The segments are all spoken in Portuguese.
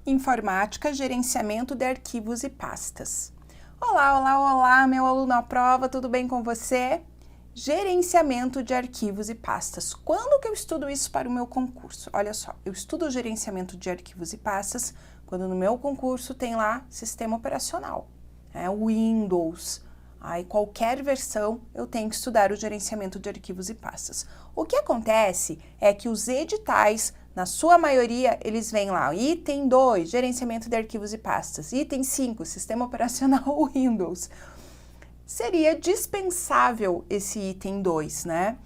Informática, gerenciamento de arquivos e pastas. Olá, olá, olá, meu aluno à prova, tudo bem com você? Gerenciamento de arquivos e pastas. Quando que eu estudo isso para o meu concurso? Olha só, eu estudo o gerenciamento de arquivos e pastas quando no meu concurso tem lá sistema operacional, o Windows. Aí qualquer versão eu tenho que estudar o gerenciamento de arquivos e pastas. O que acontece é que os editais, na sua maioria, eles vêm lá, item 2, gerenciamento de arquivos e pastas, item 5, sistema operacional Windows. Seria dispensável esse item 2, né?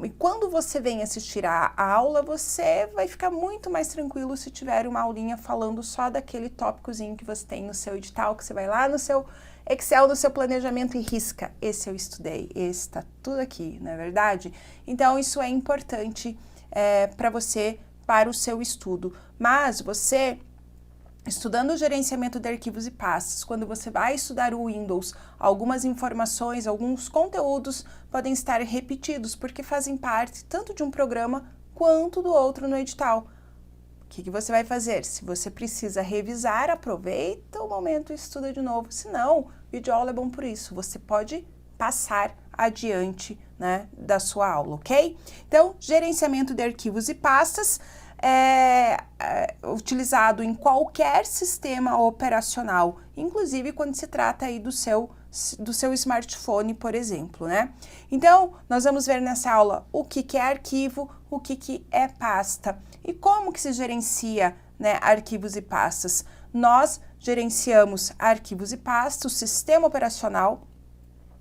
E quando você vem assistir a aula, você vai ficar muito mais tranquilo se tiver uma aulinha falando só daquele tópicozinho que você tem no seu edital, que você vai lá no seu Excel, no seu planejamento e risca. Esse eu estudei, esse tá tudo aqui, não é verdade? Então, isso é importante para você, para o seu estudo. Mas você, estudando o gerenciamento de arquivos e pastas, quando você vai estudar o Windows, algumas informações, alguns conteúdos podem estar repetidos, porque fazem parte tanto de um programa quanto do outro no edital. O que você vai fazer? Se você precisa revisar, aproveita o momento e estuda de novo. Se não, videoaula é bom por isso. Você pode passar adiante, né, da sua aula, ok? Então, gerenciamento de arquivos e pastas é utilizado em qualquer sistema operacional, inclusive quando se trata aí do seu smartphone, por exemplo, né? Então, nós vamos ver nessa aula o que é arquivo, o que é pasta e como que se gerencia, né, arquivos e pastas. Nós gerenciamos arquivos e pastas, o sistema operacional,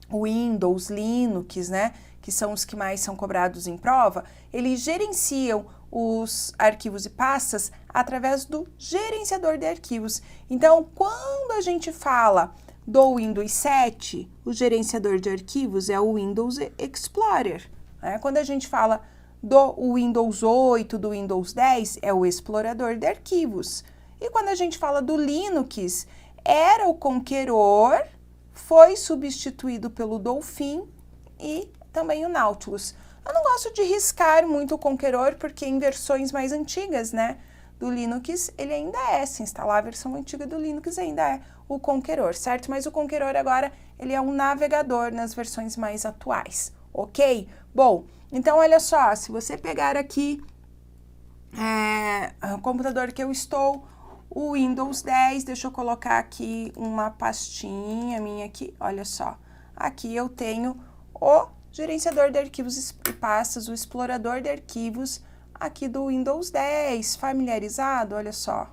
Windows, Linux, né, que são os que mais são cobrados em prova, eles gerenciam os arquivos e pastas através do gerenciador de arquivos. Então, quando a gente fala do Windows 7, o gerenciador de arquivos é o Windows Explorer, né? Quando a gente fala do Windows 8, do Windows 10, é o explorador de arquivos. E quando a gente fala do Linux, era o Conqueror, foi substituído pelo Dolphin e também o Nautilus. Eu não gosto de riscar muito o Conqueror, porque em versões mais antigas, né, do Linux, ele ainda é, se instalar a versão antiga do Linux, ainda é o Conqueror, certo? Mas o Conqueror agora, ele é um navegador nas versões mais atuais, ok? Bom, então olha só, se você pegar aqui o computador que eu estou, o Windows 10, deixa eu colocar aqui uma pastinha minha aqui, olha só. Aqui eu tenho o gerenciador de arquivos e pastas, o explorador de arquivos aqui do Windows 10, familiarizado, olha só.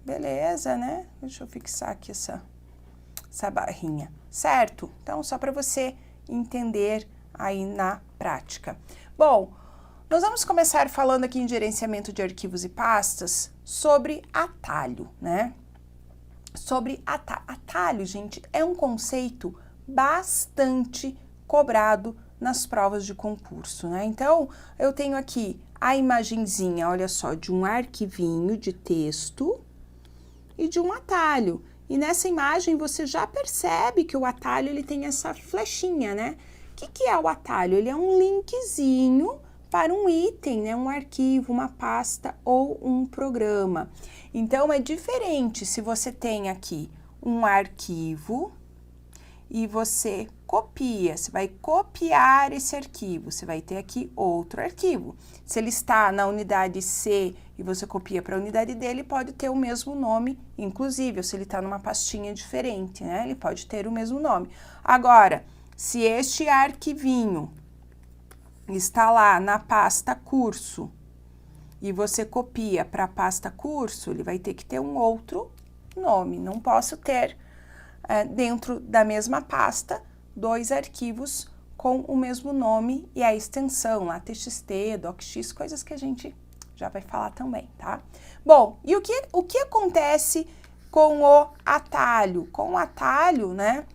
Beleza, né? Deixa eu fixar aqui essa barrinha, certo? Então, só para você entender aí na prática. Bom, nós vamos começar falando aqui em gerenciamento de arquivos e pastas sobre atalho, né? Sobre atalho, gente, é um conceito bastante cobrado nas provas de concurso, né? Então, eu tenho aqui a imagenzinha, olha só, de um arquivinho de texto e de um atalho. E nessa imagem você já percebe que o atalho ele tem essa flechinha, né? O que é o atalho? Ele é um linkzinho para um item, né? Um arquivo, uma pasta ou um programa. Então, é diferente se você tem aqui um arquivo e você copia, você vai copiar esse arquivo, você vai ter aqui outro arquivo. Se ele está na unidade C e você copia para a unidade D, ele pode ter o mesmo nome, inclusive, ou se ele está numa pastinha diferente, né? Ele pode ter o mesmo nome. Agora, se este arquivinho está lá na pasta curso e você copia para a pasta curso, ele vai ter que ter um outro nome. Não posso ter dentro da mesma pasta dois arquivos com o mesmo nome e a extensão, lá TXT, DocX, coisas que a gente já vai falar também, tá? Bom, e o que acontece com o atalho? Com o atalho, né,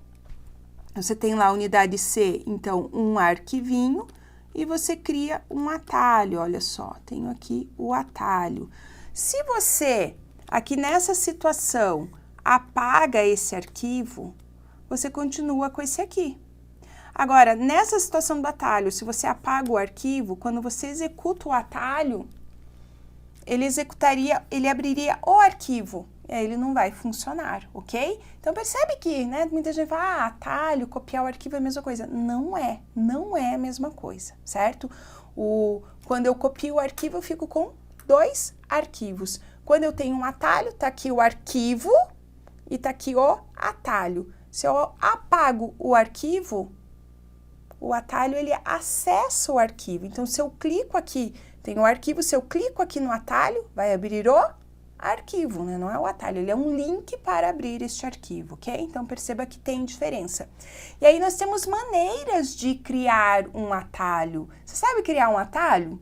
você tem lá a unidade C, então um arquivinho, e você cria um atalho, olha só, tenho aqui o atalho. Se você, aqui nessa situação, apaga esse arquivo, você continua com esse aqui. Agora, nessa situação do atalho, se você apaga o arquivo, quando você executa o atalho, ele abriria o arquivo, e aí ele não vai funcionar, ok? Então percebe que, né, muita gente fala, atalho, copiar o arquivo é a mesma coisa. Não é a mesma coisa, certo? Quando eu copio o arquivo, eu fico com 2 arquivos. Quando eu tenho um atalho, tá aqui o arquivo e tá aqui o atalho. Se eu apago o arquivo, o atalho, ele acessa o arquivo. Então, se eu clico aqui, tem o arquivo, se eu clico aqui no atalho, vai abrir o arquivo, né? Não é o atalho, ele é um link para abrir este arquivo, ok? Então, perceba que tem diferença. E aí, nós temos maneiras de criar um atalho. Você sabe criar um atalho?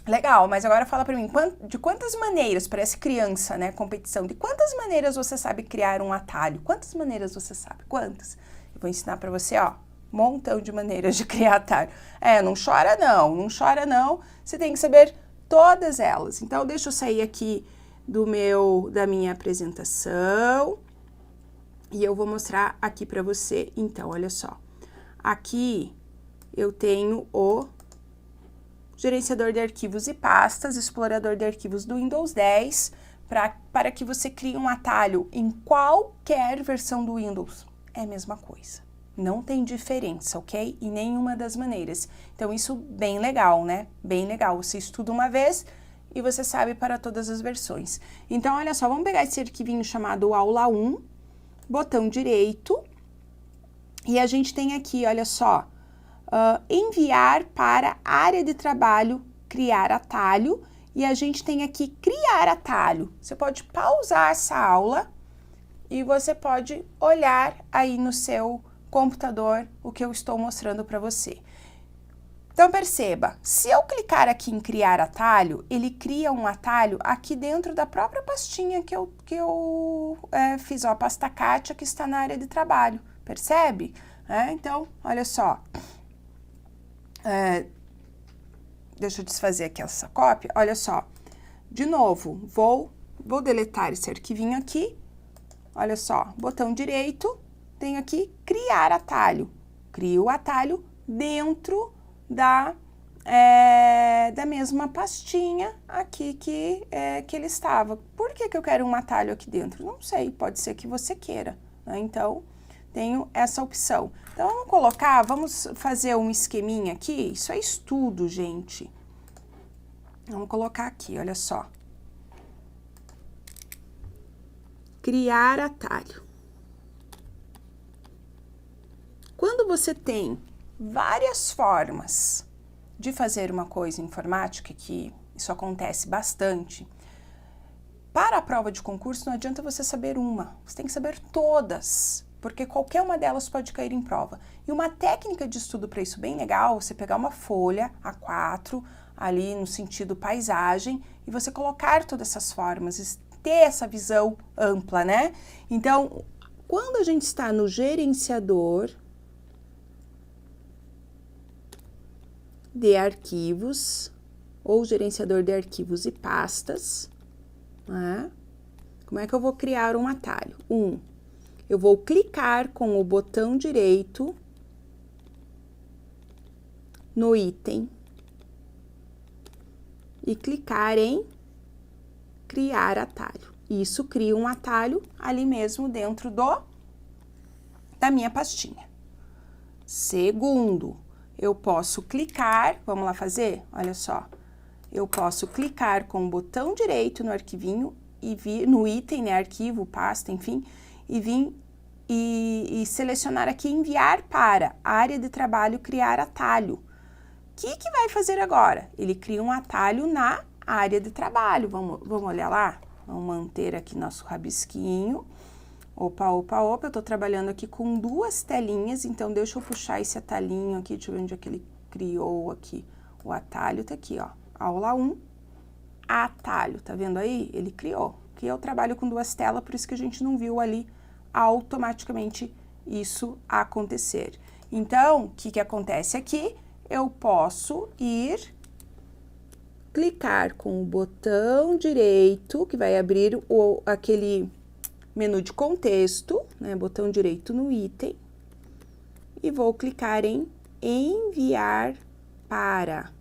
Legal, mas agora fala para mim, de quantas maneiras, parece criança, né, competição, de quantas maneiras você sabe criar um atalho? Quantas maneiras você sabe? Quantas? Eu vou ensinar para você, ó, montão de maneiras de criar atalho. Não chora não, você tem que saber todas elas. Então, deixa eu sair aqui da minha apresentação e eu vou mostrar aqui para você. Então, olha só, aqui eu tenho o gerenciador de arquivos e pastas, explorador de arquivos do Windows 10, para que você crie um atalho em qualquer versão do Windows. É a mesma coisa. Não tem diferença, ok? Em nenhuma das maneiras. Então, isso bem legal, né? Bem legal. Você estuda uma vez e você sabe para todas as versões. Então, olha só, vamos pegar esse arquivinho chamado aula 1, botão direito, e a gente tem aqui, olha só, enviar para área de trabalho, criar atalho, e a gente tem aqui criar atalho. Você pode pausar essa aula e você pode olhar aí no seu computador o que eu estou mostrando para você. Então, perceba, se eu clicar aqui em criar atalho, ele cria um atalho aqui dentro da própria pastinha que eu fiz, ó, a pasta Kátia, que está na área de trabalho, percebe? Então, olha só. Deixa eu desfazer aqui essa cópia, olha só. De novo, vou deletar esse arquivinho aqui, olha só, botão direito, tenho aqui criar atalho. Crio o atalho dentro da mesma pastinha aqui que ele estava. Por que eu quero um atalho aqui dentro? Não sei, pode ser que você queira, né? Então, tenho essa opção. Então, vamos fazer um esqueminha aqui, isso é estudo, gente. Vamos colocar aqui, olha só. Criar atalho. Quando você tem várias formas de fazer uma coisa informática, que isso acontece bastante, para a prova de concurso não adianta você saber uma, você tem que saber todas, porque qualquer uma delas pode cair em prova. E uma técnica de estudo para isso bem legal, você pegar uma folha A4, ali no sentido paisagem, e você colocar todas essas formas, ter essa visão ampla, né? Então, quando a gente está no gerenciador de arquivos, ou gerenciador de arquivos e pastas, né? Como é que eu vou criar um atalho? Eu vou clicar com o botão direito no item e clicar em criar atalho. Isso cria um atalho ali mesmo dentro da minha pastinha. Segundo, eu posso clicar, vamos lá fazer? Olha só, eu posso clicar com o botão direito no arquivinho e vir no item, né, arquivo, pasta, enfim, e vir e selecionar aqui enviar para área de trabalho, criar atalho. O que vai fazer agora? Ele cria um atalho na área de trabalho. Vamos olhar lá? Vamos manter aqui nosso rabisquinho. Opa, eu tô trabalhando aqui com 2 telinhas, então deixa eu puxar esse atalhinho aqui, deixa eu ver onde é que ele criou aqui. O atalho tá aqui, ó, aula 1, atalho, tá vendo aí? Ele criou. Aqui eu trabalho com 2 telas, por isso que a gente não viu ali automaticamente isso acontecer. Então, o que acontece aqui? Eu posso clicar com o botão direito, que vai abrir aquele menu de contexto, né, botão direito no item, e vou clicar em enviar para.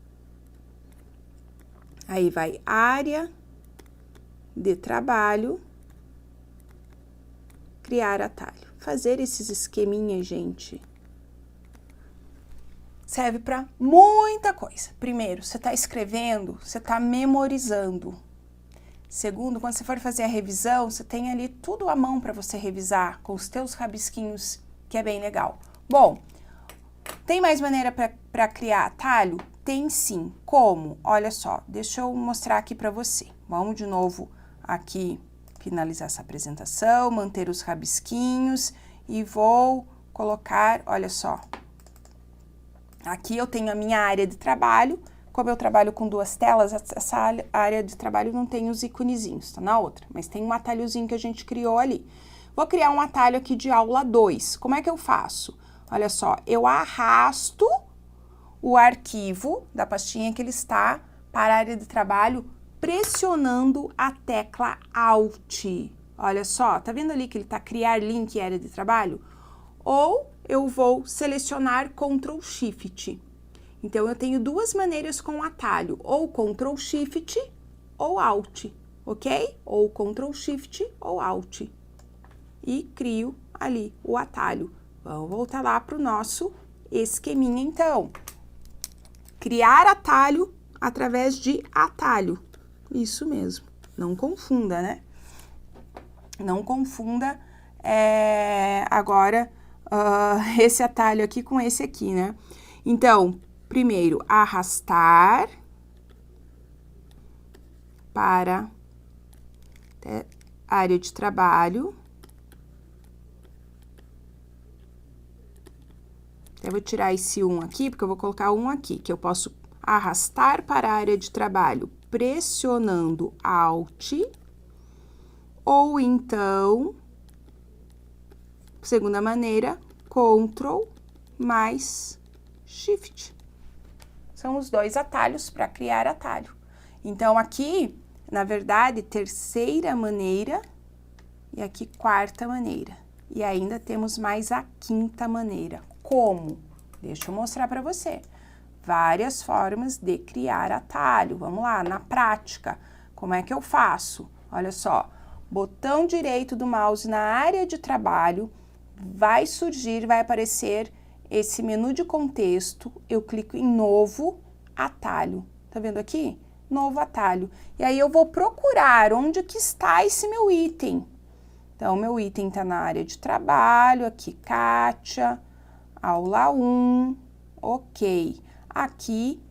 Aí vai área de trabalho, criar atalho. Fazer esses esqueminhas, gente, serve para muita coisa. Primeiro, você está escrevendo, você está memorizando. Segundo, quando você for fazer a revisão, você tem ali tudo à mão para você revisar, com os teus rabisquinhos, que é bem legal. Bom, tem mais maneira para criar atalho? Tem sim. Como? Olha só, deixa eu mostrar aqui para você. Vamos de novo aqui finalizar essa apresentação, manter os rabisquinhos e vou colocar, olha só. Aqui eu tenho a minha área de trabalho. Como eu trabalho com duas telas, essa área de trabalho não tem os iconezinhos, tá na outra, mas tem um atalhozinho que a gente criou ali. Vou criar um atalho aqui de aula 2. Como é que eu faço? Olha só, eu arrasto o arquivo da pastinha que ele está para a área de trabalho, pressionando a tecla Alt. Olha só, tá vendo ali que ele tá criar link área de trabalho? Ou eu vou selecionar Ctrl Shift. Então, eu tenho duas maneiras com o atalho, ou Ctrl Shift ou Alt, ok? Ou Ctrl Shift ou Alt. E crio ali o atalho. Vamos voltar lá para o nosso esqueminha, então. Criar atalho através de atalho. Isso mesmo. Não confunda, né? Não confunda agora esse atalho aqui com esse aqui, né? Então, primeiro, arrastar para a área de trabalho. Eu vou tirar esse 1 aqui, porque eu vou colocar um aqui, que eu posso arrastar para a área de trabalho pressionando Alt, ou então, segunda maneira, Ctrl mais Shift. São os dois atalhos para criar atalho. Então, aqui, na verdade, terceira maneira e aqui quarta maneira. E ainda temos mais a quinta maneira. Como? Deixa eu mostrar para você. Várias formas de criar atalho. Vamos lá, na prática. Como é que eu faço? Olha só, botão direito do mouse na área de trabalho, vai surgir, vai aparecer esse menu de contexto. Eu clico em novo atalho. Tá vendo aqui? Novo atalho. E aí eu vou procurar onde que está esse meu item. Então, meu item está na área de trabalho, aqui, Kátia. Aula 1, ok. Aqui,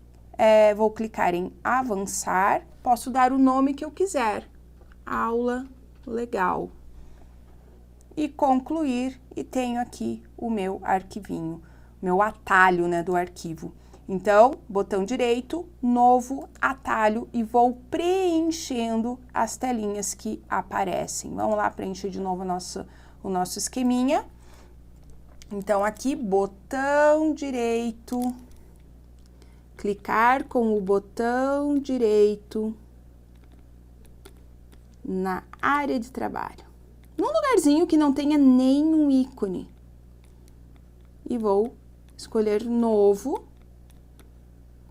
vou clicar em avançar, posso dar o nome que eu quiser. Aula legal. E concluir, e tenho aqui o meu arquivinho, meu atalho, né, do arquivo. Então, botão direito, novo atalho, e vou preenchendo as telinhas que aparecem. Vamos lá, preencher de novo o nosso esqueminha. Então, aqui, botão direito, clicar com o botão direito na área de trabalho, num lugarzinho que não tenha nenhum ícone. E vou escolher novo,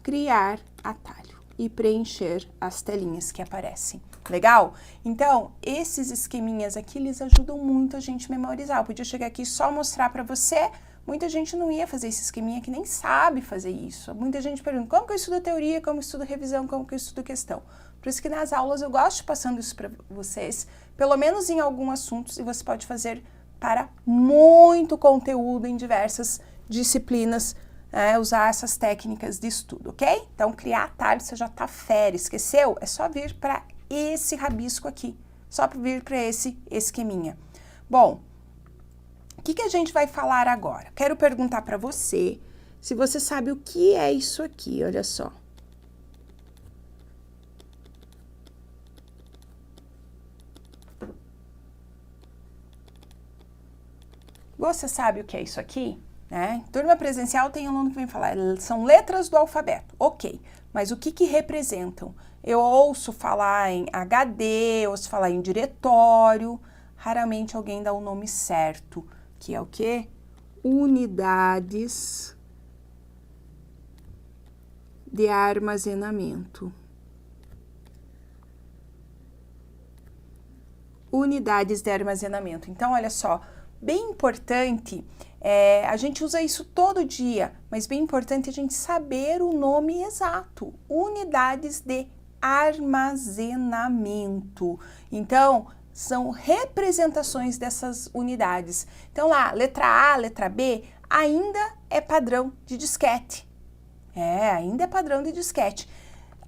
criar atalho e preencher as telinhas que aparecem. Legal? Então, esses esqueminhas aqui, eles ajudam muito a gente memorizar. Eu podia chegar aqui e só mostrar para você, muita gente não ia fazer esse esqueminha que nem sabe fazer isso. Muita gente pergunta, como que eu estudo teoria, como eu estudo revisão, como que eu estudo questão? Por isso que nas aulas eu gosto de passando isso para vocês, pelo menos em alguns assuntos, e você pode fazer para muito conteúdo em diversas disciplinas, usar essas técnicas de estudo, ok? Então, criar atalho, você já tá fera, esqueceu? É só vir para esse rabisco aqui, só para vir para esse esqueminha. Bom, o que a gente vai falar agora? Quero perguntar para você se você sabe o que é isso aqui, olha só. Você sabe o que é isso aqui? Turma presencial tem aluno que vem falar, são letras do alfabeto, ok, mas o que representam? Eu ouço falar em HD, ouço falar em diretório, raramente alguém dá o nome certo, que é o quê? Unidades de armazenamento. unidades de armazenamento. Então, olha só, bem importante, a gente usa isso todo dia, mas bem importante a gente saber o nome exato, unidades de armazenamento. Então, são representações dessas unidades. Então, lá, letra A, letra B, ainda é padrão de disquete. Ainda é padrão de disquete.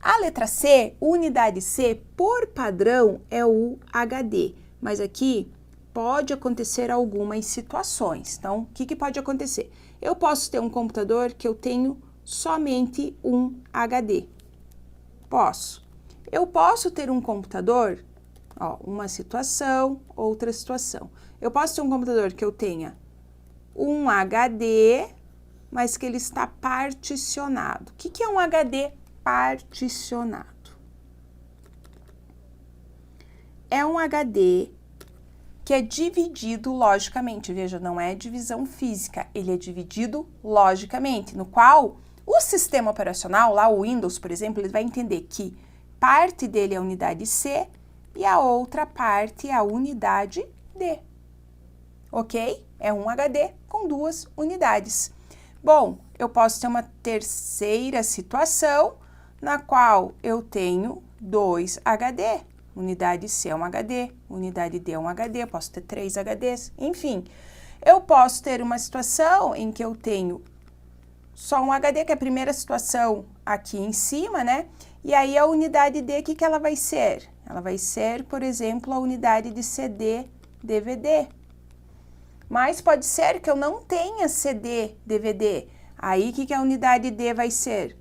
A letra C, unidade C, por padrão, é o HD. Mas aqui pode acontecer algumas situações. Então, o que pode acontecer? Eu posso ter um computador que eu tenho somente um HD. Posso. Eu posso ter um computador, uma situação, outra situação. Eu posso ter um computador que eu tenha um HD, mas que ele está particionado. O que é um HD particionado? É um HD que é dividido logicamente. Veja, não é divisão física, ele é dividido logicamente, no qual o sistema operacional, lá o Windows, por exemplo, ele vai entender que parte dele é a unidade C e a outra parte é a unidade D. Ok? É um HD com duas unidades. Bom, eu posso ter uma terceira situação na qual eu tenho dois HD. Unidade C é um HD, unidade D é um HD, eu posso ter 3 HDs, enfim. Eu posso ter uma situação em que eu tenho só um HD, que é a primeira situação aqui em cima, né? E aí a unidade D, o que ela vai ser? Ela vai ser, por exemplo, a unidade de CD, DVD. Mas pode ser que eu não tenha CD, DVD. Aí, o que a unidade D vai ser?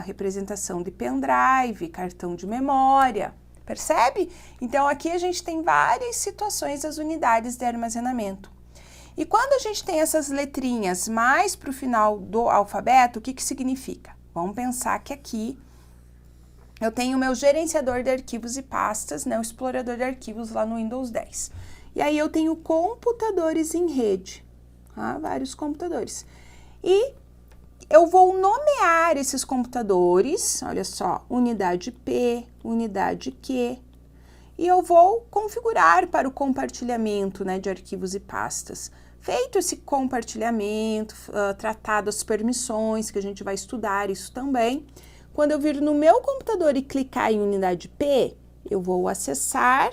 Representação de pendrive, cartão de memória. Percebe? Então, aqui a gente tem várias situações das unidades de armazenamento. E quando a gente tem essas letrinhas mais para o final do alfabeto, o que significa? Vamos pensar que aqui eu tenho o meu gerenciador de arquivos e pastas, né, o explorador de arquivos lá no Windows 10. E aí eu tenho computadores em rede, vários computadores. E eu vou nomear esses computadores, olha só, unidade P, unidade Q, e eu vou configurar para o compartilhamento, né, de arquivos e pastas. Feito esse compartilhamento, tratado as permissões, que a gente vai estudar isso também, quando eu vir no meu computador e clicar em unidade P, eu vou acessar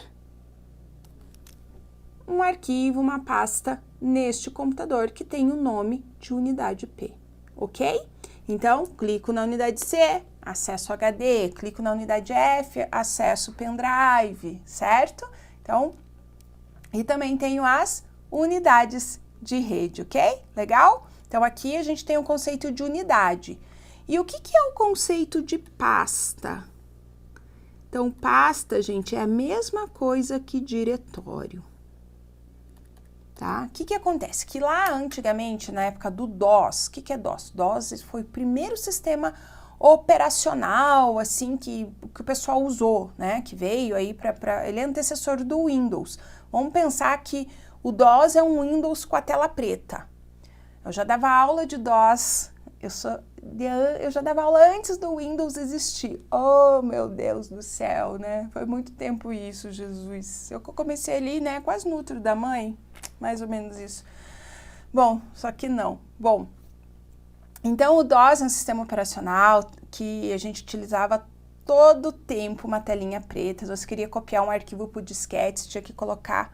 um arquivo, uma pasta neste computador que tem o nome de unidade P. Ok? Então, clico na unidade C, acesso HD, clico na unidade F, acesso pendrive, certo? Então, e também tenho as unidades de rede, ok? Legal? Então, aqui a gente tem o conceito de unidade. E o que é o conceito de pasta? Então, pasta, gente, é a mesma coisa que diretório. Tá? O que acontece? Que lá antigamente, na época do DOS, o que é DOS? DOS foi o primeiro sistema operacional, assim, que o pessoal usou, né? Que veio aí ele é antecessor do Windows. Vamos pensar que o DOS é um Windows com a tela preta. Eu já dava aula de DOS, eu já dava aula antes do Windows existir. Oh, meu Deus do céu, né? Foi muito tempo isso, Jesus. Eu comecei ali, né, quase no útero da mãe, mais ou menos isso. Bom, só que não. Bom, então o DOS é um sistema operacional que a gente utilizava todo o tempo uma telinha preta. Se você queria copiar um arquivo por disquete, você tinha que colocar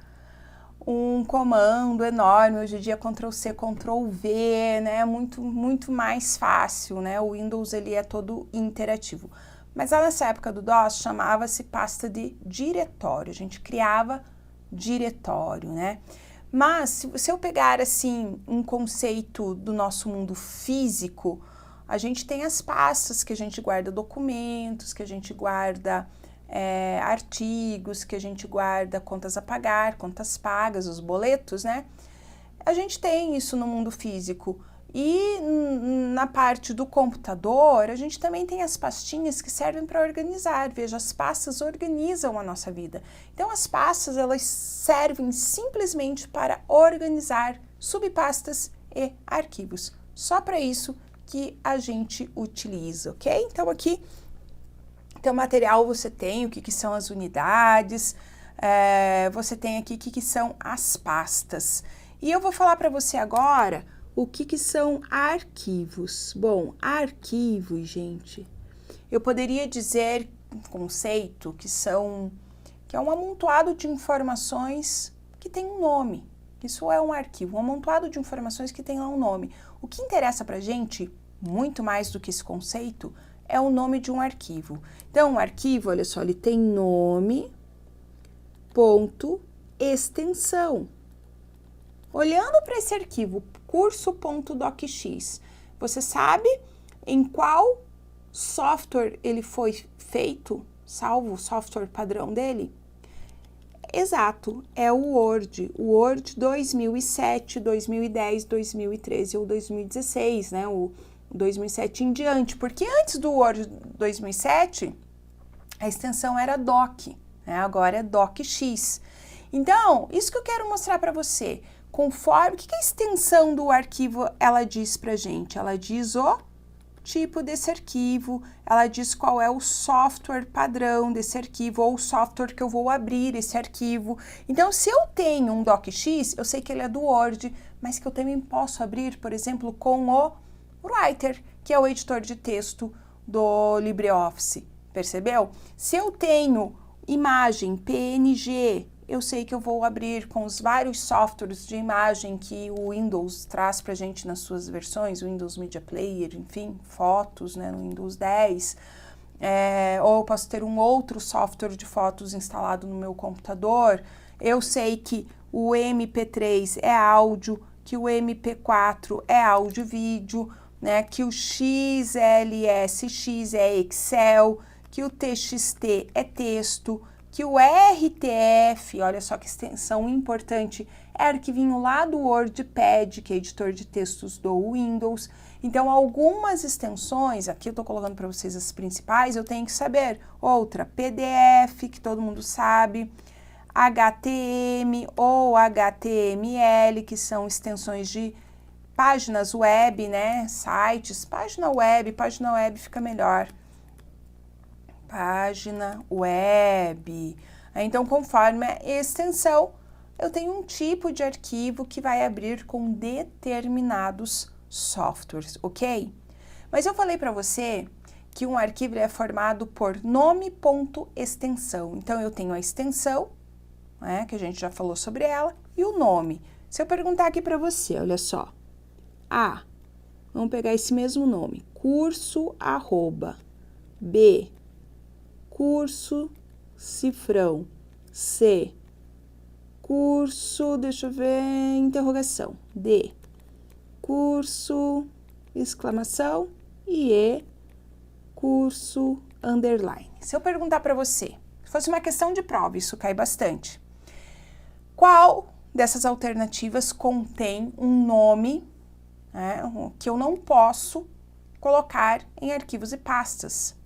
um comando enorme. Hoje em dia Ctrl+C, Ctrl+V, né? Muito mais fácil, né? O Windows, ele é todo interativo. Mas lá nessa época do DOS, chamava-se pasta de diretório. A gente criava diretório, né? Mas, se eu pegar, assim, um conceito do nosso mundo físico, a gente tem as pastas que a gente guarda documentos, que a gente guarda artigos, que a gente guarda contas a pagar, contas pagas, os boletos, né? A gente tem isso no mundo físico. E na parte do computador, a gente também tem as pastinhas que servem para organizar. Veja, as pastas organizam a nossa vida. Então, as pastas, elas servem simplesmente para organizar subpastas e arquivos. Só para isso que a gente utiliza, ok? Então, aqui, teu material você tem, o que são as unidades, você tem aqui o que são as pastas. E eu vou falar para você agora o que são arquivos. Bom, arquivos, gente, eu poderia dizer um conceito que é um amontoado de informações que tem um nome. Isso é um arquivo, um amontoado de informações que tem lá um nome. O que interessa para a gente, muito mais do que esse conceito, é o nome de um arquivo. Então, um arquivo, olha só, ele tem nome, ponto, extensão. Olhando para esse arquivo, curso.docx, você sabe em qual software ele foi feito, salvo o software padrão dele? Exato, é o Word 2007, 2010, 2013 ou 2016, né? O 2007 em diante, porque antes do Word 2007, a extensão era doc, né? Agora é docx. Então, isso que eu quero mostrar para você, conforme, o que a extensão do arquivo, ela diz pra gente? Ela diz o tipo desse arquivo, ela diz qual é o software padrão desse arquivo, ou o software que eu vou abrir esse arquivo. Então, se eu tenho um docx, eu sei que ele é do Word, mas que eu também posso abrir, por exemplo, com o Writer, que é o editor de texto do LibreOffice, percebeu? Se eu tenho imagem PNG, eu sei que eu vou abrir com os vários softwares de imagem que o Windows traz pra gente nas suas versões, o Windows Media Player, enfim, fotos, né, no Windows 10, ou eu posso ter um outro software de fotos instalado no meu computador. Eu sei que o MP3 é áudio, que o MP4 é áudio e vídeo, né, que o XLSX é Excel, que o TXT é texto, que o RTF, olha só que extensão importante, é arquivinho lá do WordPad, que é editor de textos do Windows. Então, algumas extensões, aqui eu estou colocando para vocês as principais, eu tenho que saber. Outra, PDF, que todo mundo sabe, HTML ou HTML, que são extensões de páginas web, né, sites, página web fica melhor. Página web. Então, conforme a extensão, eu tenho um tipo de arquivo que vai abrir com determinados softwares, ok? Mas eu falei para você que um arquivo é formado por nome.extensão. Então, eu tenho a extensão, né, que a gente já falou sobre ela, e o nome. Se eu perguntar aqui para você, olha só. A, vamos pegar esse mesmo nome, curso, B, curso, cifrão, C, curso, deixa eu ver, interrogação, D, curso, exclamação, e E, curso, underline. Se eu perguntar para você, se fosse uma questão de prova, isso cai bastante, qual dessas alternativas contém um nome, né, que eu não posso colocar em arquivos e pastas?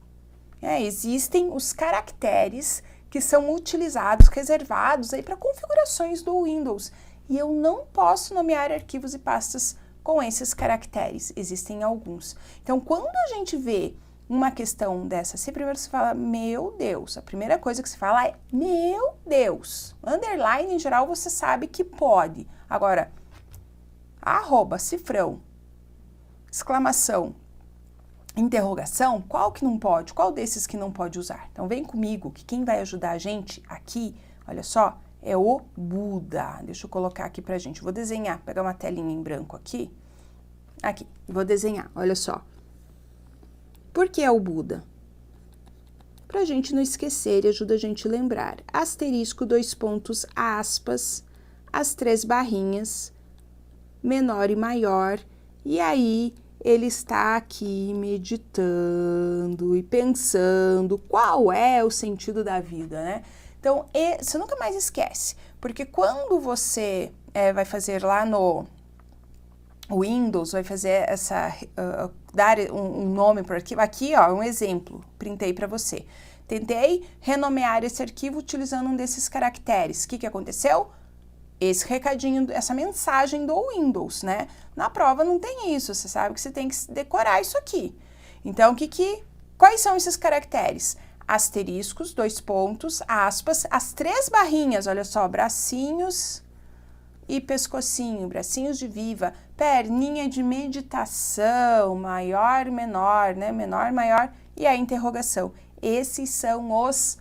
Existem os caracteres que são utilizados, reservados aí para configurações do Windows, e eu não posso nomear arquivos e pastas com esses caracteres. Existem alguns. Então, quando a gente vê uma questão dessa, se primeiro você fala, meu Deus, a primeira coisa que se fala é, meu Deus. Underline, em geral, você sabe que pode. Agora, arroba, cifrão, exclamação, interrogação, qual que não pode? Qual desses que não pode usar? Então, vem comigo, que quem vai ajudar a gente aqui, olha só, é o Buda. Deixa eu colocar aqui pra gente. Vou desenhar, pegar uma telinha em branco aqui. Aqui, vou desenhar, olha só. Por que é o Buda? Pra gente não esquecer e ajuda a gente a lembrar. Asterisco, 2 pontos, aspas, as 3 barrinhas, menor e maior, e aí ele está aqui meditando e pensando qual é o sentido da vida, né? Então, você nunca mais esquece, porque quando você vai fazer lá no Windows, vai fazer dar um nome para o arquivo, aqui, ó, um exemplo, printei para você. Tentei renomear esse arquivo utilizando um desses caracteres. O que aconteceu? Esse recadinho, essa mensagem do Windows, né? Na prova não tem isso, você sabe que você tem que decorar isso aqui. Então, quais são esses caracteres? asteriscos, 2 pontos, aspas, as 3 barrinhas, olha só, bracinhos e pescocinho, bracinhos de viva, perninha de meditação, maior, menor, né? Menor, maior e a interrogação. Esses são os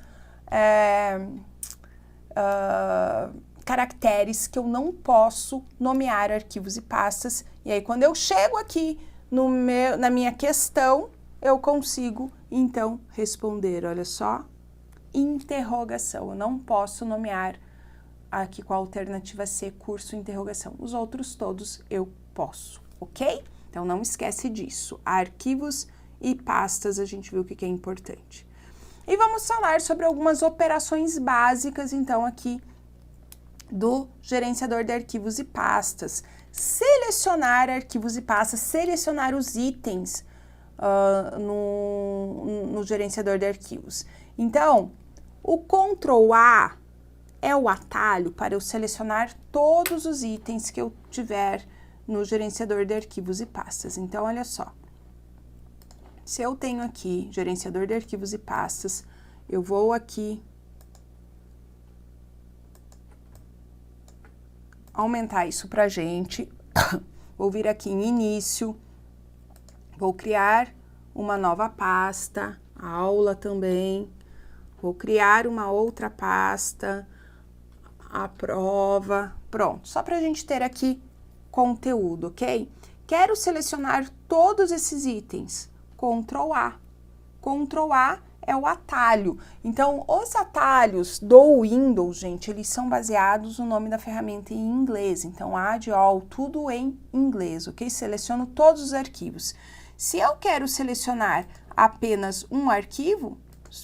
caracteres que eu não posso nomear arquivos e pastas. E aí, quando eu chego aqui na minha questão, eu consigo, então, responder, olha só, interrogação. Eu não posso nomear aqui com a alternativa C, curso interrogação. Os outros todos eu posso, ok? Então, não esquece disso. Arquivos e pastas, a gente viu o que é importante. E vamos falar sobre algumas operações básicas, então, aqui do gerenciador de arquivos e pastas. Selecionar arquivos e pastas, selecionar os itens no gerenciador de arquivos. Então, o Ctrl A é o atalho para eu selecionar todos os itens que eu tiver no gerenciador de arquivos e pastas. Então, olha só. Se eu tenho aqui gerenciador de arquivos e pastas, eu vou aqui aumentar isso pra gente. Vou vir aqui em início, vou criar uma nova pasta, aula também, vou criar uma outra pasta, a prova, pronto, só pra gente ter aqui conteúdo, ok? Quero selecionar todos esses itens, Ctrl A. Ctrl A é o atalho. Então, os atalhos do Windows, gente, eles são baseados no nome da ferramenta em inglês. Então, Add All, tudo em inglês, ok? Seleciono todos os arquivos. Se eu quero selecionar apenas um arquivo,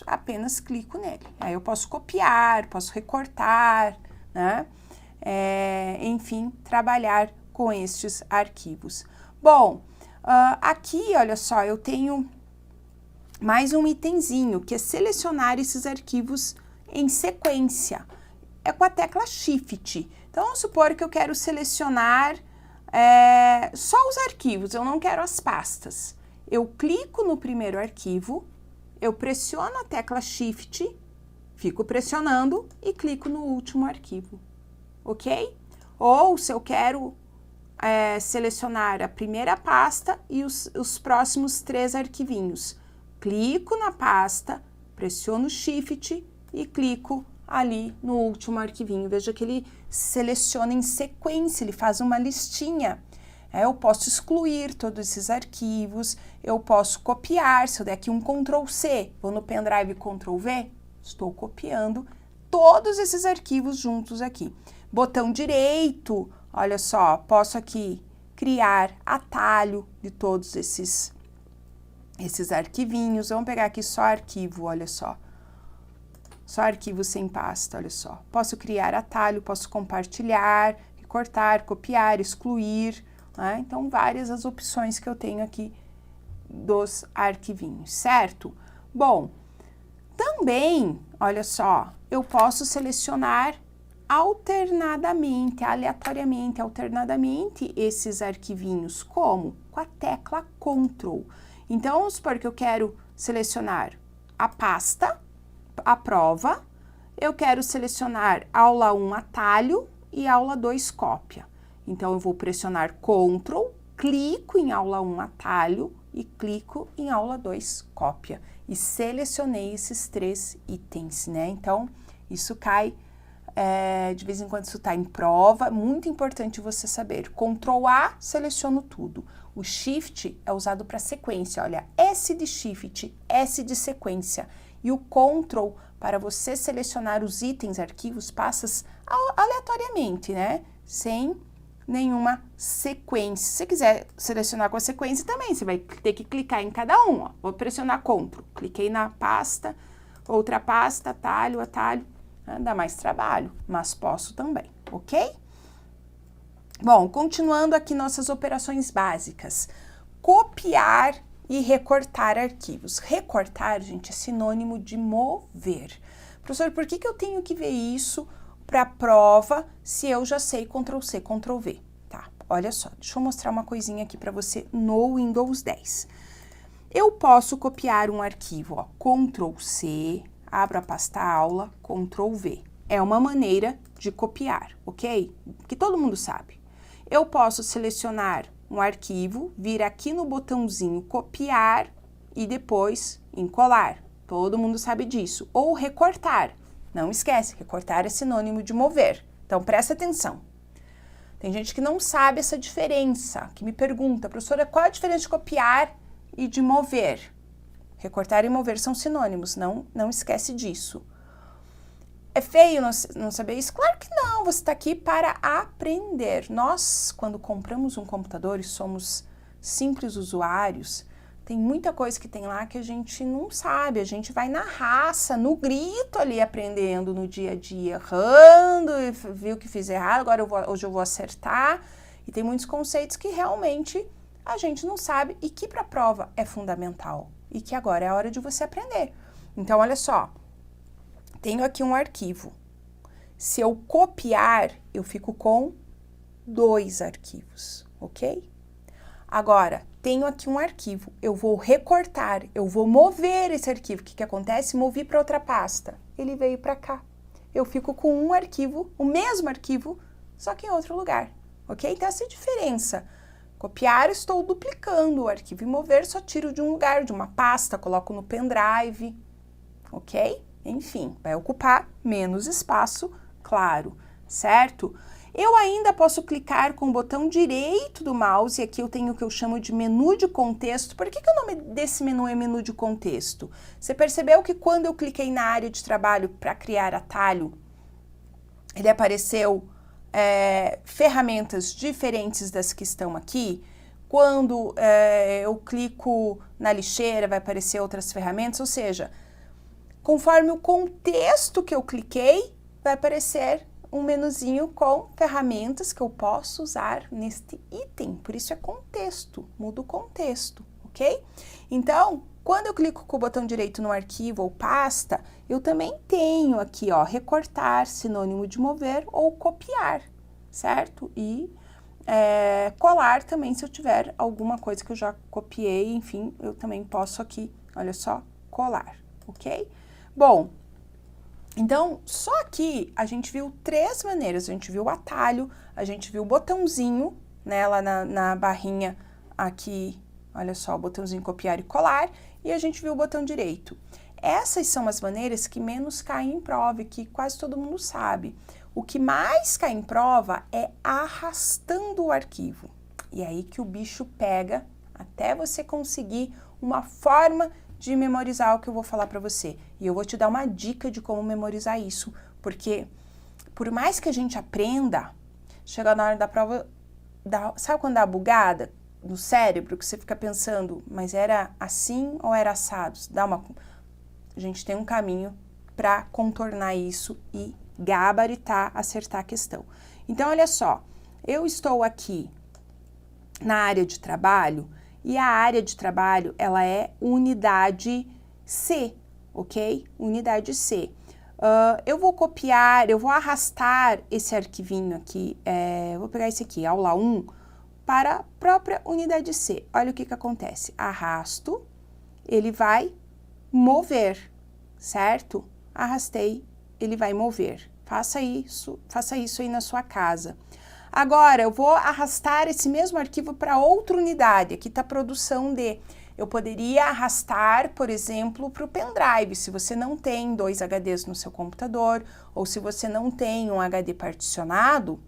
apenas clico nele. Aí eu posso copiar, posso recortar, né? Enfim, trabalhar com estes arquivos. Bom, aqui, olha só, eu tenho mais um itemzinho, que é selecionar esses arquivos em sequência. É com a tecla Shift. Então, vamos supor que eu quero selecionar só os arquivos, eu não quero as pastas. Eu clico no primeiro arquivo, eu pressiono a tecla Shift, fico pressionando e clico no último arquivo, ok? Ou se eu quero selecionar a primeira pasta e os próximos 3 arquivinhos, clico na pasta, pressiono Shift e clico ali no último arquivinho. Veja que ele seleciona em sequência, ele faz uma listinha. Eu posso excluir todos esses arquivos, eu posso copiar, se eu der aqui um Ctrl C, vou no pendrive Ctrl V, estou copiando todos esses arquivos juntos aqui. Botão direito, olha só, posso aqui criar atalho de todos esses arquivinhos. Vamos pegar aqui só arquivo, olha só. Só arquivo sem pasta, olha só. Posso criar atalho, posso compartilhar, recortar, copiar, excluir, né? Então, várias as opções que eu tenho aqui dos arquivinhos, certo? Bom, também, olha só, eu posso selecionar alternadamente, aleatoriamente, alternadamente esses arquivinhos. Como? Com a tecla Ctrl. Então, vamos supor que eu quero selecionar a pasta, a prova, eu quero selecionar aula 1 atalho e aula 2 cópia. Então, eu vou pressionar Ctrl, clico em aula 1 atalho e clico em aula 2 cópia. E selecionei esses 3 itens, né? Então, isso cai, de vez em quando isso está em prova, muito importante você saber. Ctrl A, seleciono tudo. O Shift é usado para sequência, olha, S de Shift, S de sequência. E o Ctrl para você selecionar os itens, arquivos, pastas aleatoriamente, né? Sem nenhuma sequência. Se você quiser selecionar com a sequência também, você vai ter que clicar em cada um, ó. Vou pressionar Ctrl, cliquei na pasta, outra pasta, atalho, atalho, né? Dá mais trabalho, mas posso também, ok? Bom, continuando aqui nossas operações básicas. Copiar e recortar arquivos. Recortar, gente, é sinônimo de mover. Professor, por que eu tenho que ver isso para a prova se eu já sei Ctrl C, Ctrl V? Tá, olha só, deixa eu mostrar uma coisinha aqui para você no Windows 10. Eu posso copiar um arquivo, ó, Ctrl C, abro a pasta aula, Ctrl V. É uma maneira de copiar, ok? Que todo mundo sabe. Eu posso selecionar um arquivo, vir aqui no botãozinho copiar e depois encolar. Todo mundo sabe disso. Ou recortar. Não esquece, recortar é sinônimo de mover. Então, presta atenção. Tem gente que não sabe essa diferença, que me pergunta, professora, qual a diferença de copiar e de mover? Recortar e mover são sinônimos, não esquece disso. É feio não saber isso? Claro que não, você está aqui para aprender. Nós, quando compramos um computador e somos simples usuários, tem muita coisa que tem lá que a gente não sabe, a gente vai na raça, no grito ali, aprendendo no dia a dia, errando, e viu que fiz errado, agora hoje eu vou acertar. E tem muitos conceitos que realmente a gente não sabe e que para a prova é fundamental. E que agora é a hora de você aprender. Então, olha só, tenho aqui um arquivo. Se eu copiar, eu fico com 2 arquivos, ok? Agora, tenho aqui um arquivo, eu vou recortar, eu vou mover esse arquivo. O que acontece? Movi para outra pasta. Ele veio para cá. Eu fico com um arquivo, o mesmo arquivo, só que em outro lugar, ok? Então, essa é a diferença. Copiar, estou duplicando o arquivo, e mover, só tiro de um lugar, de uma pasta, coloco no pendrive, ok? Enfim, vai ocupar menos espaço, claro, certo? Eu ainda posso clicar com o botão direito do mouse, e aqui eu tenho o que eu chamo de menu de contexto. Por que o nome desse menu é menu de contexto? Você percebeu que quando eu cliquei na área de trabalho para criar atalho, ele apareceu ferramentas diferentes das que estão aqui? Quando eu clico na lixeira, vai aparecer outras ferramentas, ou seja, conforme o contexto que eu cliquei, vai aparecer um menuzinho com ferramentas que eu posso usar neste item. Por isso é contexto, muda o contexto, ok? Então, quando eu clico com o botão direito no arquivo ou pasta, eu também tenho aqui, ó, recortar, sinônimo de mover, ou copiar, certo? E colar também, se eu tiver alguma coisa que eu já copiei, enfim, eu também posso aqui, olha só, colar, ok? Bom, então, só aqui a gente viu 3 maneiras. A gente viu o atalho, a gente viu o botãozinho, né, lá na barrinha aqui, olha só, o botãozinho copiar e colar, e a gente viu o botão direito. Essas são as maneiras que menos caem em prova e que quase todo mundo sabe. O que mais cai em prova é arrastando o arquivo. E é aí que o bicho pega até você conseguir uma forma de memorizar o que eu vou falar para você. E eu vou te dar uma dica de como memorizar isso, porque por mais que a gente aprenda, chega na hora da prova, sabe quando dá a bugada no cérebro, que você fica pensando, mas era assim ou era assado? A gente tem um caminho para contornar isso e gabaritar, acertar a questão. Então, olha só, eu estou aqui na área de trabalho, e a área de trabalho, ela é unidade C, ok? Unidade C. Eu vou copiar, eu vou arrastar esse arquivinho aqui, vou pegar esse aqui, aula 1, para a própria unidade C. Olha o que acontece. Arrasto, ele vai mover, certo? Arrastei, ele vai mover. Faça isso aí na sua casa. Agora, eu vou arrastar esse mesmo arquivo para outra unidade. Aqui está a produção de. Eu poderia arrastar, por exemplo, para o pendrive. Se você não tem 2 HDs no seu computador, ou se você não tem um HD particionado,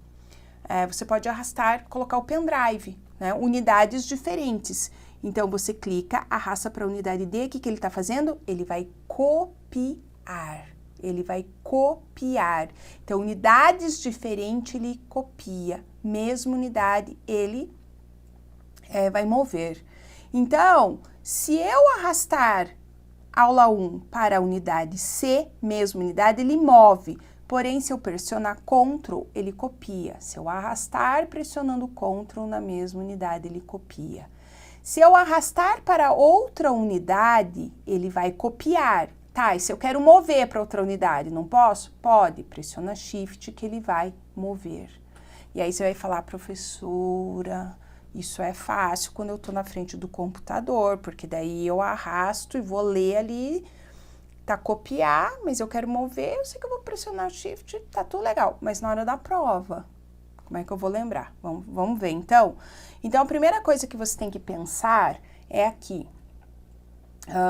você pode arrastar, colocar o pendrive, né? Unidades diferentes. Então, você clica, arrasta para a unidade D. O que ele está fazendo? Ele vai copiar. Ele vai copiar. Então, unidades diferentes, ele copia. Mesma unidade, ele vai mover. Então, se eu arrastar aula 1 para a unidade C, mesma unidade, ele move. Porém, se eu pressionar Ctrl, ele copia. Se eu arrastar pressionando Ctrl na mesma unidade, ele copia. Se eu arrastar para outra unidade, ele vai copiar. Tá, e se eu quero mover para outra unidade, não posso? Pode, pressiona Shift que ele vai mover. E aí você vai falar, professora, Isso é fácil quando eu tô na frente do computador, porque daí eu arrasto e vou ler ali, tá copiar, mas eu quero mover, eu sei que eu vou pressionar Shift, tá tudo legal. Mas na hora da prova, como é que eu vou lembrar? Vamos ver, então. Então, a primeira coisa que você tem que pensar é aqui.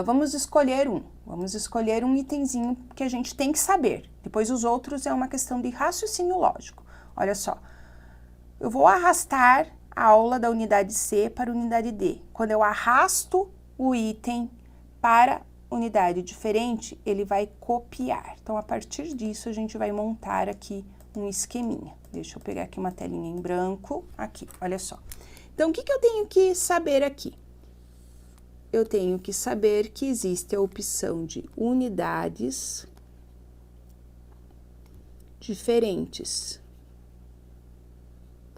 Vamos escolher um itemzinho que a gente tem que saber. Depois os outros é uma questão de raciocínio lógico. Olha só, eu vou arrastar a aula da unidade C para a unidade D. Quando eu arrasto o item para unidade diferente, ele vai copiar. Então, a partir disso, a gente vai montar aqui um esqueminha. Deixa eu pegar aqui uma telinha em branco. Aqui, olha só. Então, o que eu tenho que saber aqui? Eu tenho que saber que existe a opção de unidades diferentes.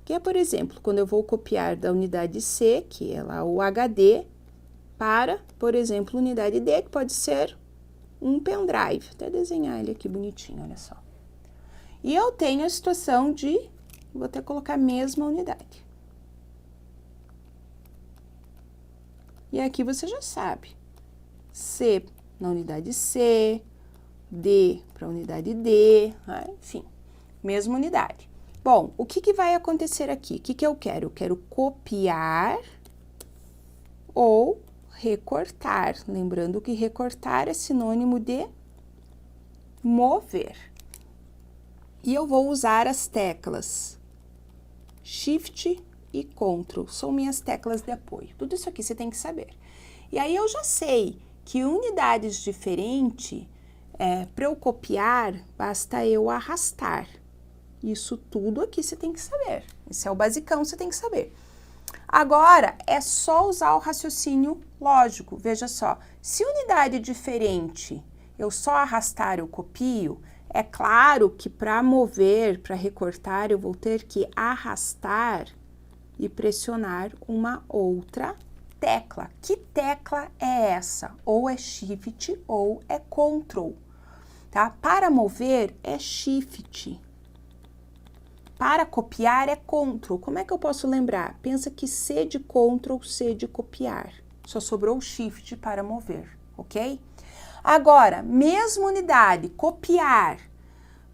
Que é, por exemplo, quando eu vou copiar da unidade C, que é lá o HD, para, por exemplo, unidade D, que pode ser um pendrive. Até desenhar ele aqui bonitinho, olha só. E eu tenho a situação de, vou até colocar a mesma unidade. E aqui você já sabe, C na unidade C, D para a unidade D, enfim, mesma unidade. Bom, o que vai acontecer aqui? O que eu quero? Eu quero copiar ou recortar. Lembrando que recortar é sinônimo de mover. E eu vou usar as teclas Shift e Ctrl. São minhas teclas de apoio. Tudo isso aqui você tem que saber. E aí eu já sei que unidades diferentes, para eu copiar, basta eu arrastar. Isso tudo aqui você tem que saber. Esse é o basicão, você tem que saber. Agora, é só usar o raciocínio lógico. Veja só, se unidade diferente, eu só arrastar, eu copio, é claro que para mover, para recortar, eu vou ter que arrastar e pressionar uma outra tecla. Que tecla é essa? Ou é Shift ou é Ctrl, tá? Para mover é Shift. Para copiar é Ctrl. Como é que eu posso lembrar? Pensa que C de Ctrl, C de copiar. Só sobrou o Shift para mover, ok? Agora, mesma unidade, copiar.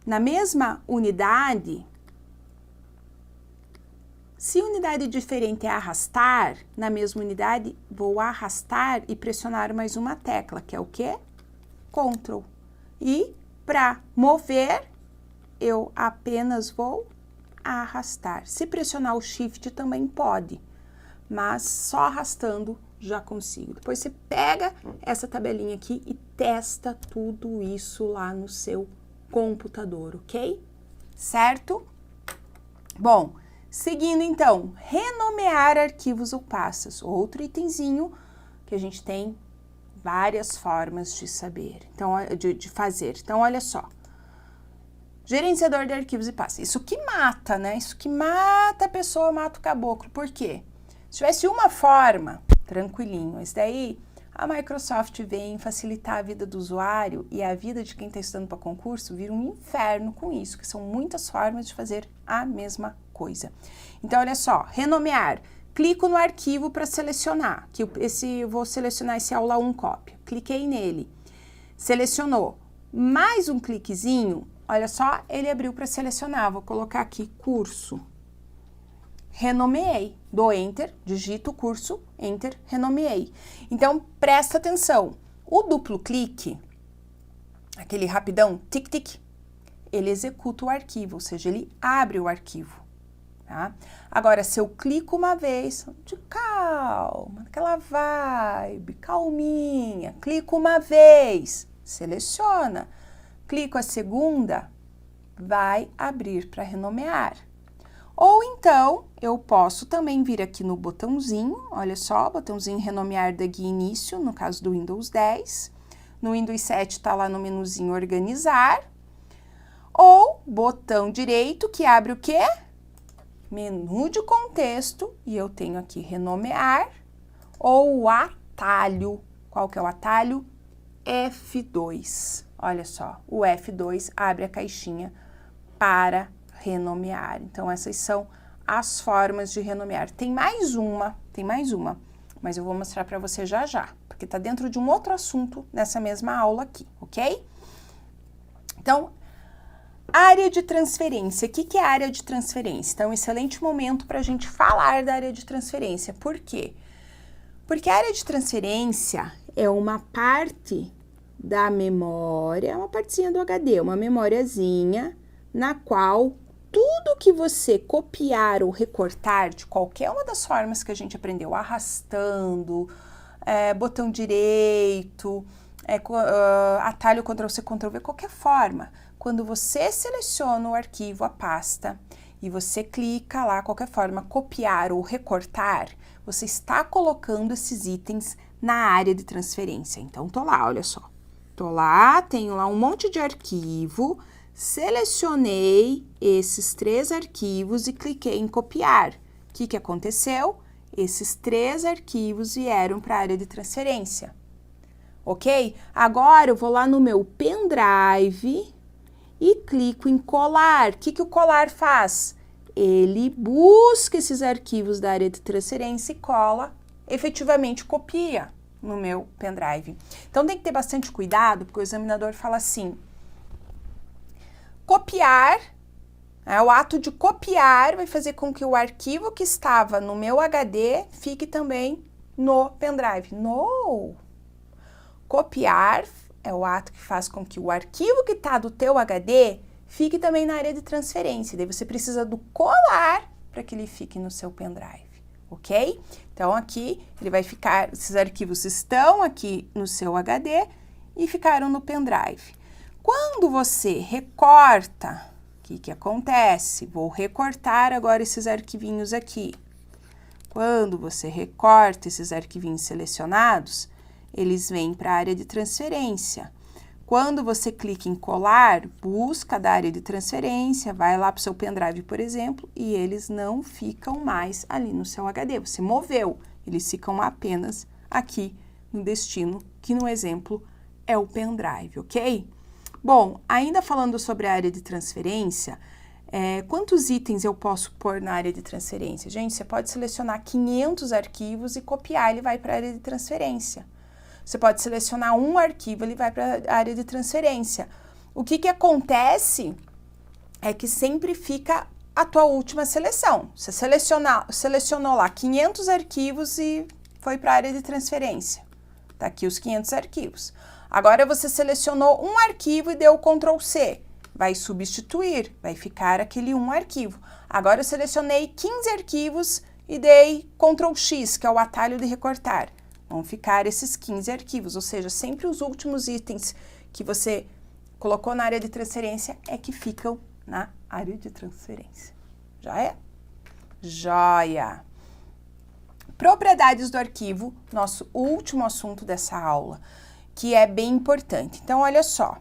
Na mesma unidade, se unidade diferente é arrastar, na mesma unidade, vou arrastar e pressionar mais uma tecla, que é o quê? Ctrl. E para mover, eu apenas vou arrastar. Se pressionar o Shift também pode, mas só arrastando já consigo. Depois você pega essa tabelinha aqui e testa tudo isso lá no seu computador, ok? Certo? Bom, seguindo então, renomear arquivos ou pastas. Outro itemzinho que a gente tem várias formas de saber, então, de fazer. Então, olha só. Gerenciador de arquivos e pastas. Isso que mata, né? Isso que mata a pessoa, mata o caboclo. Por quê? Se tivesse uma forma, tranquilinho. Esse daí, a Microsoft vem facilitar a vida do usuário e a vida de quem está estudando para concurso vira um inferno com isso, que são muitas formas de fazer a mesma coisa. Então, olha só, renomear. Clico no arquivo para selecionar, que vou selecionar esse aula 1 cópia. Cliquei nele. Selecionou. Mais um cliquezinho. Olha só, ele abriu para selecionar. Vou colocar aqui curso. Renomeei. Dou Enter, digito o curso, Enter, renomeei. Então, presta atenção. O duplo clique, aquele rapidão, tic-tic, ele executa o arquivo, ou seja, ele abre o arquivo. Tá? Agora, se eu clico uma vez, de calma, aquela vibe, calminha, clico uma vez, seleciona. Clico a segunda, vai abrir para renomear. Ou então, eu posso também vir aqui no botãozinho, olha só, botãozinho renomear da guia início, no caso do Windows 10. No Windows 7 está lá no menuzinho organizar. Ou botão direito, que abre o quê? Menu de contexto, e eu tenho aqui renomear. Ou o atalho, qual que é o atalho? F2. Olha só, o F2 abre a caixinha para renomear. Então, essas são as formas de renomear. Tem mais uma, mas eu vou mostrar para você já já, porque está dentro de um outro assunto nessa mesma aula aqui, ok? Então, área de transferência. O que é área de transferência? Então, excelente momento para a gente falar da área de transferência. Por quê? Porque a área de transferência é uma parte da memória, uma partezinha do HD, uma memóriazinha, na qual tudo que você copiar ou recortar de qualquer uma das formas que a gente aprendeu, arrastando, botão direito, atalho Ctrl+C, Ctrl+V, qualquer forma. Quando você seleciona o arquivo, a pasta, e você clica lá, qualquer forma, copiar ou recortar, você está colocando esses itens na área de transferência. Então, tô lá, olha só. Tô lá, tenho lá um monte de arquivo, selecionei esses 3 arquivos e cliquei em copiar. O que aconteceu? Esses 3 arquivos vieram para a área de transferência, ok? Agora eu vou lá no meu pendrive e clico em colar. O que o colar faz? Ele busca esses arquivos da área de transferência e cola, efetivamente copia no meu pendrive. Então tem que ter bastante cuidado, porque o examinador fala assim: copiar, o ato de copiar vai fazer com que o arquivo que estava no meu HD fique também no pendrive. No! Copiar é o ato que faz com que o arquivo que está do teu HD fique também na área de transferência. Daí você precisa do colar para que ele fique no seu pendrive, ok? Então aqui ele vai ficar, esses arquivos estão aqui no seu HD e ficaram no pendrive. Quando você recorta, o que acontece? Vou recortar agora esses arquivinhos aqui. Quando você recorta esses arquivinhos selecionados, eles vêm para a área de transferência. Quando você clica em colar, busca da área de transferência, vai lá para o seu pendrive, por exemplo, e eles não ficam mais ali no seu HD. Você moveu, eles ficam apenas aqui no destino, que no exemplo é o pendrive, ok? Bom, ainda falando sobre a área de transferência, quantos itens eu posso pôr na área de transferência? Gente, você pode selecionar 500 arquivos e copiar, ele vai para a área de transferência. Você pode selecionar um arquivo, ele vai para a área de transferência. O que acontece é que sempre fica a tua última seleção. Você selecionou lá 500 arquivos e foi para a área de transferência. Tá aqui os 500 arquivos. Agora você selecionou um arquivo e deu Ctrl+C. Vai substituir, vai ficar aquele um arquivo. Agora eu selecionei 15 arquivos e dei Ctrl+X, que é o atalho de recortar. Vão ficar esses 15 arquivos, ou seja, sempre os últimos itens que você colocou na área de transferência é que ficam na área de transferência. Já é? Joia! Propriedades do arquivo, nosso último assunto dessa aula, que é bem importante. Então, olha só.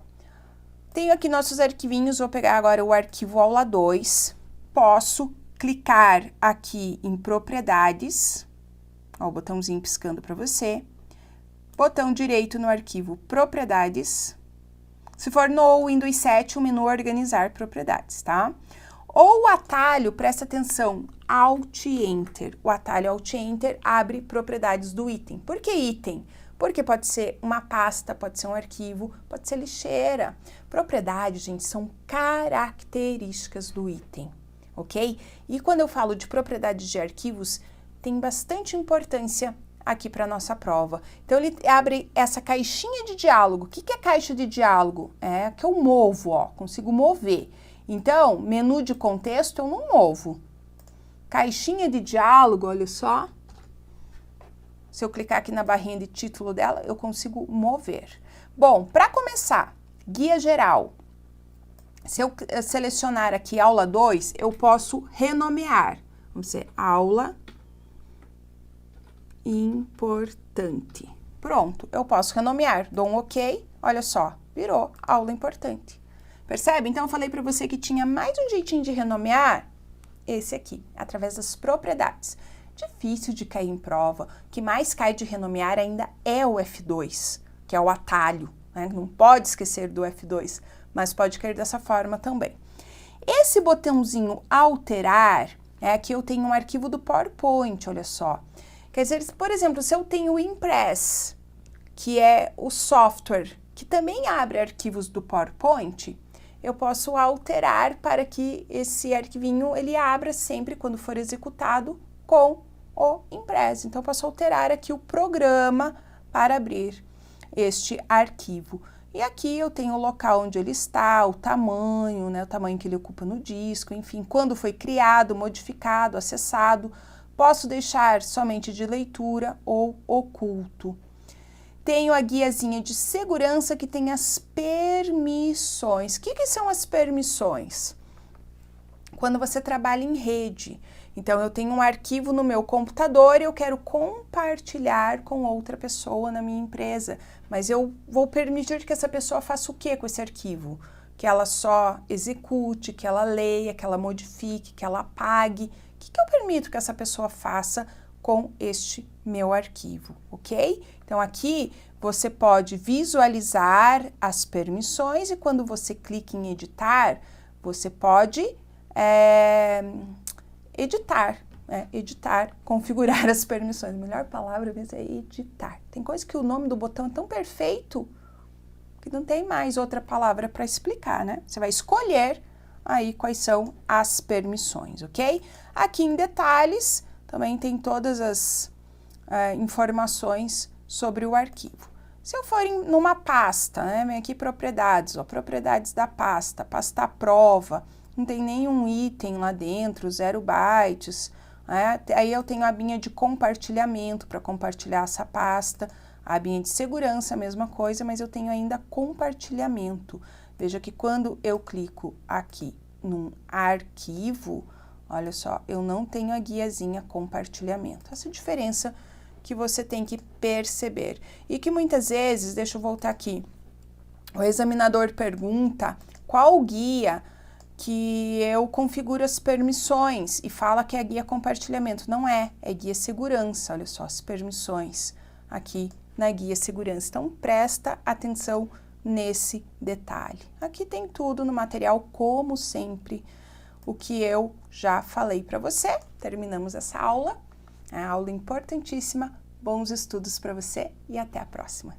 Tenho aqui nossos arquivinhos, vou pegar agora o arquivo aula 2. Posso clicar aqui em propriedades. Ó, o botãozinho piscando para você. Botão direito no arquivo propriedades. Se for no Windows 7, o menu organizar propriedades, tá? Ou o atalho, presta atenção, Alt Enter. O atalho Alt Enter abre propriedades do item. Por que item? Porque pode ser uma pasta, pode ser um arquivo, pode ser lixeira. Propriedades, gente, são características do item, ok? E quando eu falo de propriedades de arquivos, tem bastante importância aqui para a nossa prova. Então, ele abre essa caixinha de diálogo. O que é caixa de diálogo? É que eu movo, ó, consigo mover. Então, menu de contexto eu não movo. Caixinha de diálogo, olha só. Se eu clicar aqui na barrinha de título dela, eu consigo mover. Bom, para começar, guia geral. Se eu selecionar aqui aula 2, eu posso renomear. Vamos dizer, aula importante. Pronto, eu posso renomear. Dou um OK, olha só, virou aula importante. Percebe? Então, eu falei para você que tinha mais um jeitinho de renomear, esse aqui, através das propriedades. Difícil de cair em prova. O que mais cai de renomear ainda é o F2, que é o atalho, né? Não pode esquecer do F2, mas pode cair dessa forma também. Esse botãozinho alterar, Aqui eu tenho um arquivo do PowerPoint, olha só. Quer dizer, por exemplo, se eu tenho o Impress, que é o software que também abre arquivos do PowerPoint, eu posso alterar para que esse arquivinho ele abra sempre quando for executado com o Impress. Então, eu posso alterar aqui o programa para abrir este arquivo. E aqui eu tenho o local onde ele está, o tamanho, né, o tamanho que ele ocupa no disco, enfim, quando foi criado, modificado, acessado. Posso deixar somente de leitura ou oculto. Tenho a guiazinha de segurança que tem as permissões. O que são as permissões? Quando você trabalha em rede. Então, eu tenho um arquivo no meu computador e eu quero compartilhar com outra pessoa na minha empresa. Mas eu vou permitir que essa pessoa faça o que com esse arquivo? Que ela só execute, que ela leia, que ela modifique, que ela apague. O que eu permito que essa pessoa faça com este meu arquivo, ok? Então, aqui você pode visualizar as permissões e quando você clica em editar, você pode editar, configurar as permissões. A melhor palavra mesmo é editar. Tem coisa que o nome do botão é tão perfeito que não tem mais outra palavra para explicar, né? Você vai escolher aí quais são as permissões, ok? Aqui em detalhes também tem todas as informações sobre o arquivo. Se eu for numa pasta, né, vem aqui propriedades, ó, propriedades da pasta, pasta prova, não tem nenhum item lá dentro, 0 bytes, né? Aí eu tenho a abinha de compartilhamento para compartilhar essa pasta, a abinha de segurança, a mesma coisa, mas eu tenho ainda compartilhamento. Veja que quando eu clico aqui num arquivo, olha só, eu não tenho a guiazinha compartilhamento. Essa diferença que você tem que perceber. E que muitas vezes, deixa eu voltar aqui, o examinador pergunta qual guia que eu configuro as permissões e fala que é guia compartilhamento. Não é, é guia segurança, olha só, as permissões aqui na guia segurança. Então, presta atenção nesse detalhe. Aqui tem tudo no material, como sempre, o que eu já falei para você. Terminamos essa aula, é uma aula importantíssima. Bons estudos para você e até a próxima.